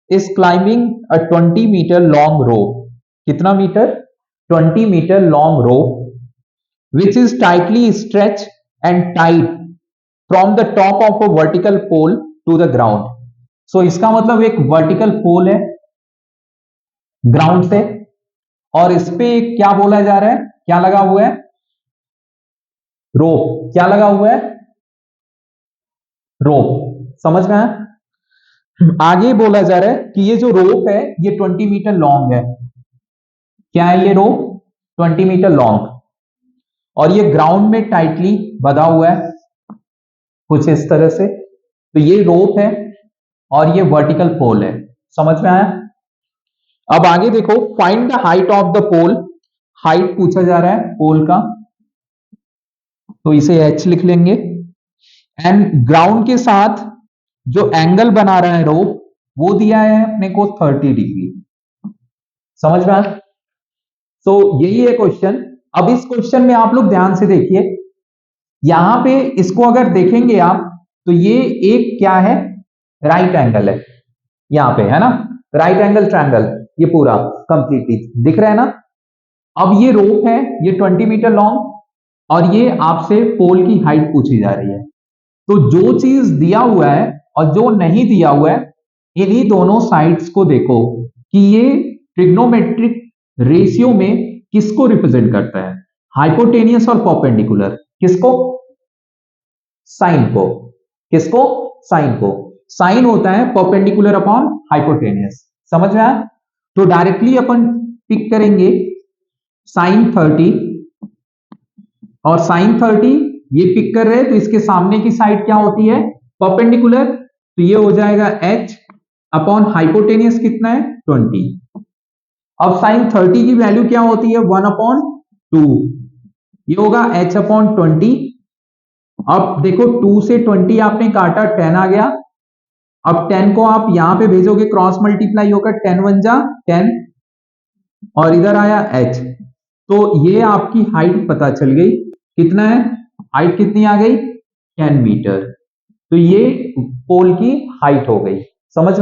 is climbing a 20-meter long rope. कितना metre? 20-meter long rope which is tightly stretched and tied from the top of a vertical pole to the ground. So इसका मतलब एक vertical पोल है ground से, और इस पे क्या बोला जा रहा है, क्या लगा हुआ है? रोप। क्या लगा हुआ है? रोप। समझ में आया? आगे बोला जा रहा है कि ये जो रोप है ये 20 मीटर लॉन्ग है। क्या है ये रोप? 20 मीटर लॉन्ग, और ये ग्राउंड में टाइटली बंधा हुआ है कुछ इस तरह से। तो ये रोप है और ये वर्टिकल पोल है। समझ में आया? अब आगे देखो, find the height of the pole. Height पूछा जा रहा है पोल का, तो इसे h लिख लेंगे। एंड ग्राउंड के साथ जो एंगल बना रहा है रोप, वो दिया है अपने को 30 डिग्री। समझ में आया? तो यही है क्वेश्चन। अब इस क्वेश्चन में आप लोग ध्यान से देखिए, यहां पे इसको अगर देखेंगे आप तो ये एक क्या है? राइट एंगल है यहां पे, है ना? राइट एंगल ट्रायंगल, ये पूरा कंप्लीटली दिख रहा है ना? अब ये रोप है, ये 20 मीटर लॉन्ग, और ये आपसे पोल की हाइट पूछी जा रही है। तो जो चीज दिया हुआ है और जो नहीं दिया हुआ है, इन्हीं दोनों साइड्स को देखो कि ये ट्रिग्नोमेट्रिक रेशियो में किसको रिप्रेजेंट करता है? हाइपोटेनियस और परपेंडिकुलर। किसको? साइन को। किसको? साइन को। साइन होता है परपेंडिकुलर अपॉन हाइपोटेनियस। समझ में आया? तो डायरेक्टली अपन पिक करेंगे साइन 30, और साइन 30 ये पिक कर रहे हैं, तो इसके सामने की साइड क्या होती है? परपेंडिकुलर। तो ये हो जाएगा h अपॉन हाइपोटेनियस कितना है? 20। अब साइन 30 की वैल्यू क्या होती है? 1/2। ये होगा h अपॉन 20। अब देखो 2 से 20 आपने काटा, 10 आ गया। अब 10 को आप यहां पे भेजोगे, क्रॉस मल्टीप्लाई होकर 10 1 जा 10, और इधर आया h। तो ये आपकी हाइट पता चल गई। कितना है हाइट? कितनी आ गई? 10 मीटर। तो ये पोल की हाइट हो गई। समझ